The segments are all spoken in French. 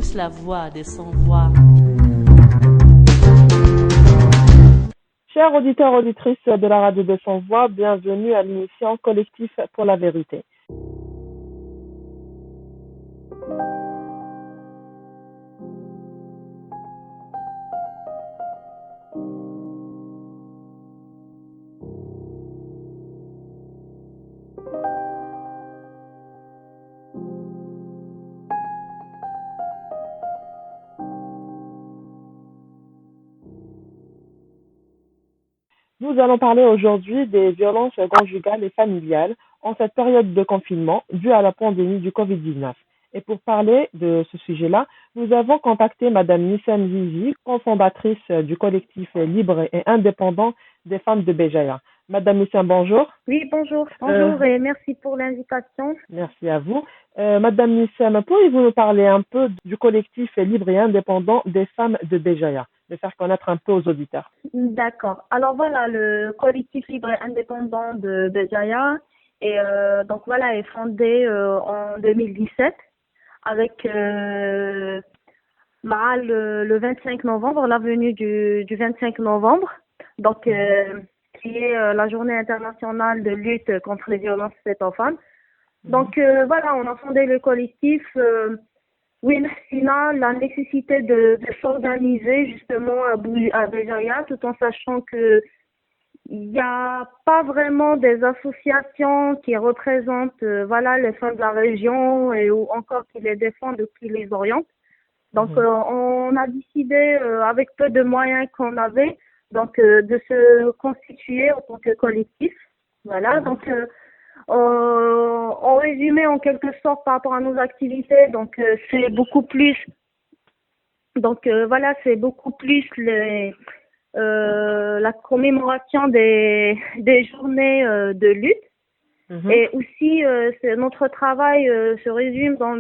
tous la voix des sans-voix. Chers auditeurs, auditrices de la radio de Sans-Voix, bienvenue à l'émission Collectif pour la vérité. Nous allons parler aujourd'hui des violences conjugales et familiales en cette période de confinement due à la pandémie du Covid-19. Et pour parler de ce sujet-là, nous avons contacté Madame Nissem Zizi, cofondatrice du collectif libre et indépendant des femmes de Béjaïa. Madame Nissem, bonjour. Oui, bonjour. Bonjour et merci pour l'invitation. Merci à vous. Madame Nissem, pourriez-vous nous parler un peu du collectif libre et indépendant des femmes de Béjaïa, de faire connaître un peu aux auditeurs? D'accord. Alors voilà, le collectif libre et indépendant de Béjaïa donc voilà, est fondé en 2017 avec le 25 novembre, la venue du 25 novembre, donc qui est la journée internationale de lutte contre les violences faites aux femmes. Donc voilà, on a fondé le collectif. Oui, Sina, la nécessité de s'organiser justement à Béjaïa, tout en sachant que il n'y a pas vraiment des associations qui représentent voilà les femmes de la région ou encore qui les défendent ou qui les orientent. Donc on a décidé avec peu de moyens qu'on avait donc de se constituer en tant que collectif. Voilà, donc en résumé en quelque sorte par rapport à nos activités, donc c'est beaucoup plus voilà, c'est beaucoup plus la commémoration des journées de lutte. Et aussi notre travail se résume dans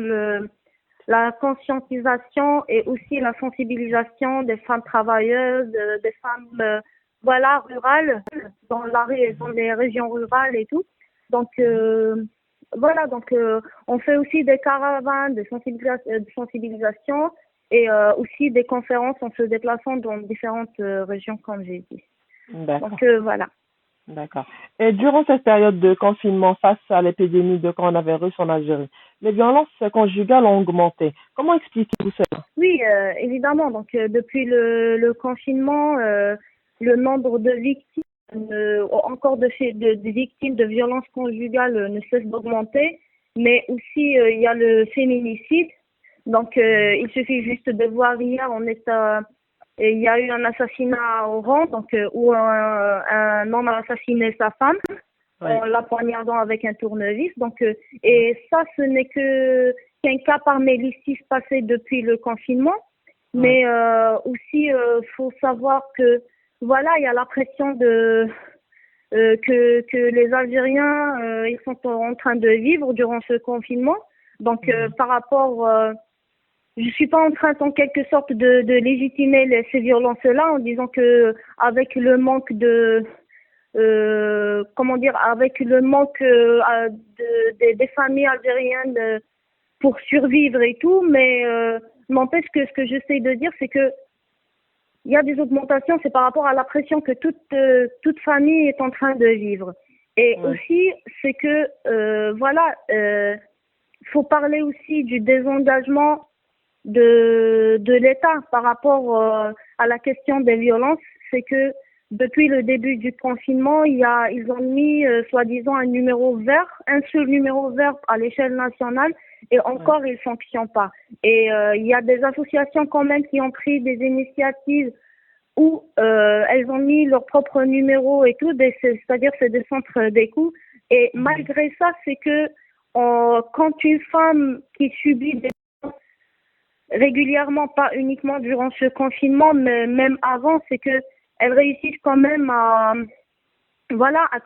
la conscientisation et aussi la sensibilisation des femmes travailleuses, des femmes voilà rurales dans les régions rurales et tout. Donc voilà, donc on fait aussi des caravanes de sensibilisation et aussi des conférences en se déplaçant dans différentes régions, comme j'ai dit. D'accord. Donc voilà. D'accord. Et durant cette période de confinement face à l'épidémie de coronavirus en Algérie, les violences conjugales ont augmenté. Comment expliquez-vous cela? Oui, évidemment. Donc depuis le confinement, le nombre de victimes, encore de victimes de violences conjugales ne cesse d'augmenter, mais aussi il y a le féminicide. Donc il suffit juste de voir hier, il y a eu un assassinat à Oran, donc où un homme a assassiné sa femme en la poignardant avec un tournevis. Donc et ça, ce n'est qu'un cas parmi les 6 passés depuis le confinement. Mais aussi, faut savoir que voilà, il y a la pression que les Algériens ils sont en train de vivre durant ce confinement. Donc par rapport je suis pas en train, en quelque sorte, de légitimer ces violences-là en disant que avec le manque avec le manque des familles algériennes pour survivre et tout, mais n'empêche que ce que j'essaie de dire, c'est que il y a des augmentations, c'est par rapport à la pression que toute famille est en train de vivre. Et aussi, c'est que voilà, faut parler aussi du désengagement de l'État par rapport à la question des violences. C'est que depuis le début du confinement, ils ont mis soi-disant un seul numéro vert à l'échelle nationale, et encore il fonctionne pas. Et il y a des associations quand même qui ont pris des initiatives où elles ont mis leur propre numéro et tout, c'est-à-dire c'est des centres d'écoute. Et malgré ça, c'est que quand une femme qui subit des régulièrement, pas uniquement durant ce confinement, mais même avant, c'est que elles réussissent quand même à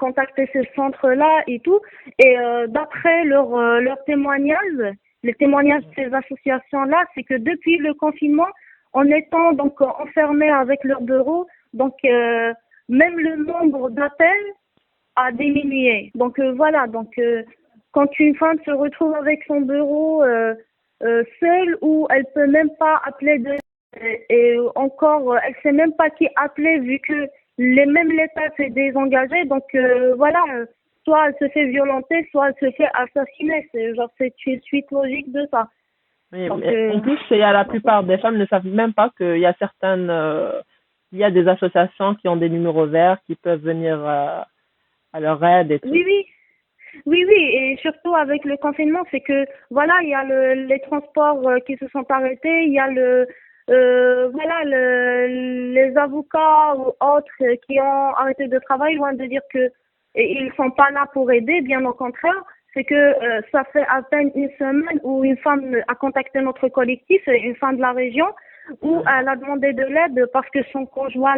contacter ces centres-là et tout. Et d'après leurs témoignages, les témoignages de ces associations-là, c'est que depuis le confinement, en étant donc enfermés avec leur bureau, donc même le nombre d'appels a diminué. Donc voilà, donc quand une femme se retrouve avec son bureau seule ou elle peut même pas appeler et encore elle sait même pas qui appeler vu que même l'État s'est désengagé. Donc voilà, soit elle se fait violenter, soit elle se fait assassiner. C'est une suite logique de ça. Oui, Donc mais en plus, il y a la plupart des femmes ne savent même pas qu'il y a il y a des associations qui ont des numéros verts qui peuvent venir à leur aide et tout. oui, oui. Oui, oui, et surtout avec le confinement, c'est que voilà, il y a les transports qui se sont arrêtés, il y a voilà, les avocats ou autres qui ont arrêté de travailler, loin de dire que ils sont pas là pour aider, bien au contraire. C'est que ça fait à peine une semaine où une femme a contacté notre collectif, une femme de la région, où elle a demandé de l'aide parce que son conjoint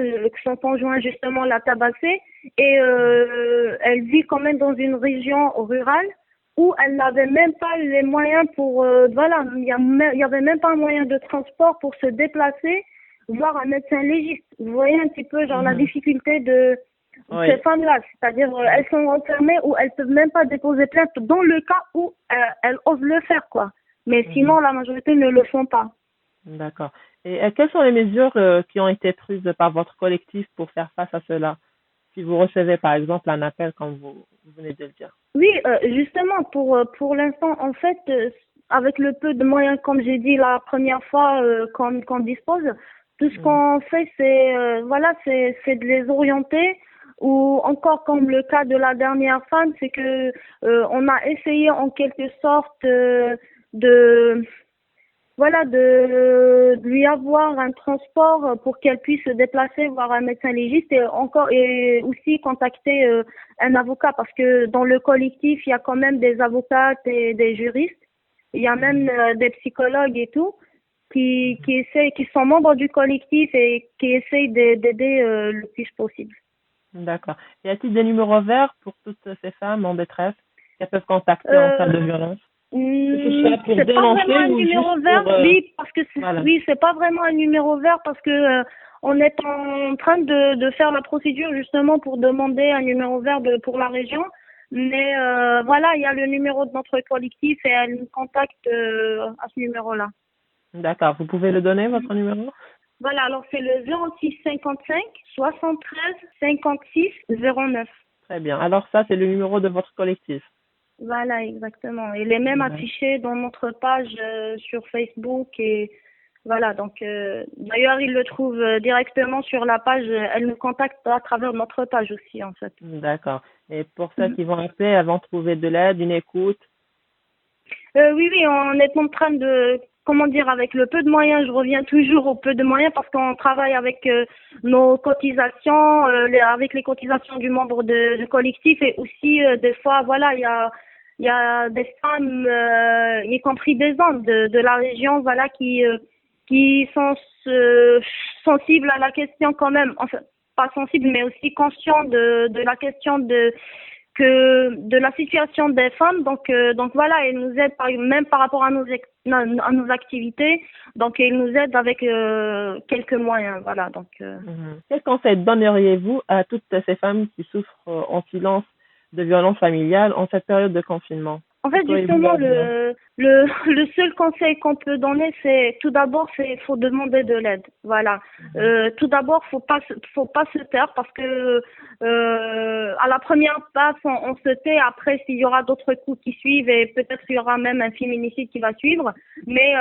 justement l'a tabassée et elle vit quand même dans une région rurale où elle n'avait même pas les moyens pour voilà, il y avait même pas un moyen de transport pour se déplacer voir un médecin légiste. Vous voyez un petit peu genre la difficulté de Oui. ces femmes-là, c'est-à-dire elles sont enfermées ou elles peuvent même pas déposer plainte dans le cas où elles osent le faire quoi. Mais sinon la majorité ne le font pas. D'accord. Et quelles sont les mesures qui ont été prises par votre collectif pour faire face à cela? Si vous recevez par exemple un appel comme vous venez de le dire. Oui, justement, pour l'instant, en fait, avec le peu de moyens, comme j'ai dit la première fois, qu'on dispose, tout ce qu'on fait, c'est voilà, c'est de les orienter. Ou encore comme le cas de la dernière femme, c'est que on a essayé en quelque sorte de voilà, de lui avoir un transport pour qu'elle puisse se déplacer voir un médecin légiste et aussi contacter un avocat parce que dans le collectif, il y a quand même des avocats et des juristes. Il y a même des psychologues et tout qui sont membres du collectif et qui essayent d'aider le plus possible. D'accord. Y a-t-il des numéros verts pour toutes ces femmes en détresse qu'elles peuvent contacter en cas de violence? Que ce soit pour C'est pas dénoncer vraiment un ou numéro juste vert, pour oui, parce que voilà. oui, c'est pas vraiment un numéro vert parce que on est en train de faire la procédure justement pour demander un numéro vert pour la région. Mais voilà, il y a le numéro de notre collectif et elle nous contacte à ce numéro-là. D'accord. Vous pouvez le donner votre numéro? Voilà, alors c'est le 06 55 73 56 09. Très bien. Alors ça c'est le numéro de votre collectif. Voilà, exactement. Il est même affiché dans notre page sur Facebook et voilà. Donc, d'ailleurs, ils le trouvent directement sur la page. Elles nous contactent à travers notre page aussi, en fait. D'accord. Et pour ceux qui vont appeler, elles vont trouver de l'aide, une écoute. Oui, oui, on est en train de, comment dire, avec le peu de moyens, je reviens toujours au peu de moyens parce qu'on travaille avec nos cotisations, avec les cotisations du membre du collectif et aussi des fois, voilà, il y a des femmes, y compris des hommes de la région, voilà, qui sont sensibles à la question quand même, enfin, pas sensibles, mais aussi conscients de la question de la situation des femmes. Donc voilà, ils nous aident même par rapport à nos activités. Donc ils nous aident avec quelques moyens. Voilà. Donc Quel conseil donneriez-vous à toutes ces femmes qui souffrent en silence de violences familiales en cette période de confinement? en fait, justement, le seul conseil qu'on peut donner, c'est tout d'abord, faut demander de l'aide. Voilà. Tout d'abord, faut pas se taire parce que à la première passe, on se tait. Après, s'il y aura d'autres coups qui suivent et peut-être il y aura même un féminicide qui va suivre. Mais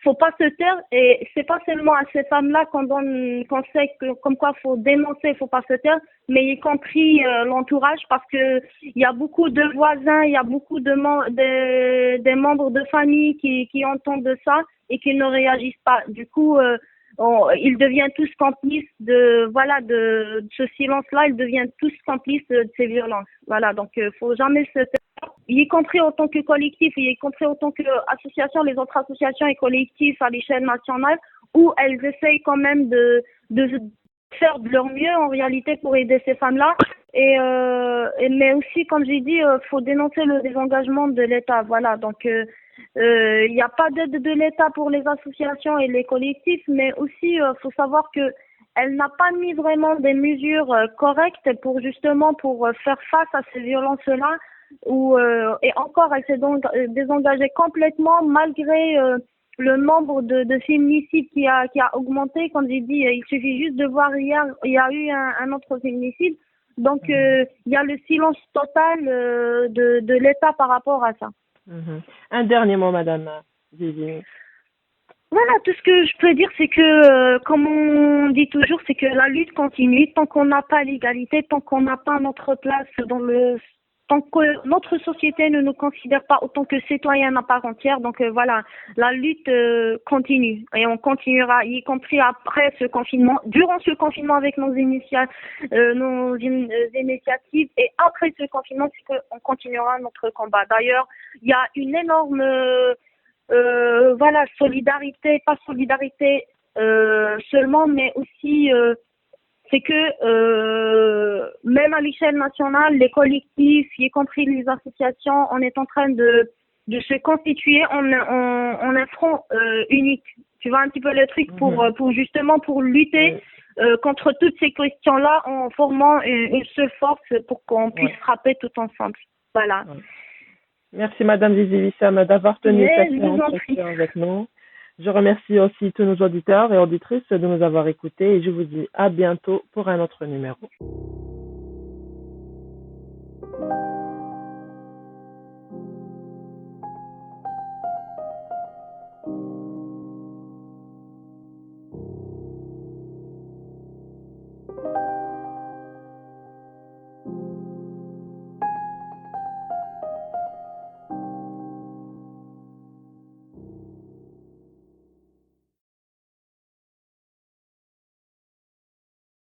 faut pas se taire et c'est pas seulement à ces femmes-là qu'on donne conseil comme quoi faut dénoncer, faut pas se taire, mais y compris l'entourage parce que il y a beaucoup de voisins, il y a beaucoup des membres de famille qui entendent ça et qui ne réagissent pas. Du coup, ils deviennent tous complices de ce silence-là, ils deviennent tous complices de ces violences. Voilà, donc faut jamais se taire. Y compris en tant que collectif, y compris en tant qu'association, les autres associations et collectifs à l'échelle nationale, où elles essayent quand même de faire de leur mieux en réalité pour aider ces femmes-là. Mais aussi, comme j'ai dit, faut dénoncer le désengagement de l'État. Voilà, donc il n'y a pas d'aide de l'État pour les associations et les collectifs, mais aussi faut savoir que elle n'a pas mis vraiment des mesures correctes pour justement pour faire face à ces violences-là. et encore elle s'est donc désengagée complètement malgré le nombre de féminicides qui a augmenté. Comme j'ai dit, il suffit juste de voir hier, il y a eu un autre féminicide. Donc il y a le silence total de l'État par rapport à ça. Un dernier mot, Madame Vivi. Voilà, tout ce que je peux dire, c'est que, comme on dit toujours, c'est que la lutte continue. Tant qu'on n'a pas l'égalité, tant qu'on n'a pas notre place tant que notre société ne nous considère pas autant que citoyens à part entière. Donc voilà, la lutte continue et on continuera, y compris après ce confinement, durant ce confinement avec nos initiatives et après ce confinement, c'est qu'on continuera notre combat. D'ailleurs, il y a une énorme solidarité, pas solidarité seulement, mais aussi c'est que même à l'échelle nationale, les collectifs, y compris les associations, on est en train de se constituer en un front unique. Tu vois un petit peu le truc pour justement pour lutter contre toutes ces questions-là en formant une seule force pour qu'on puisse frapper tout ensemble. Voilà. Merci Madame Vivi Wissam d'avoir tenu cette entretien avec nous. Je remercie aussi tous nos auditeurs et auditrices de nous avoir écoutés et je vous dis à bientôt pour un autre numéro.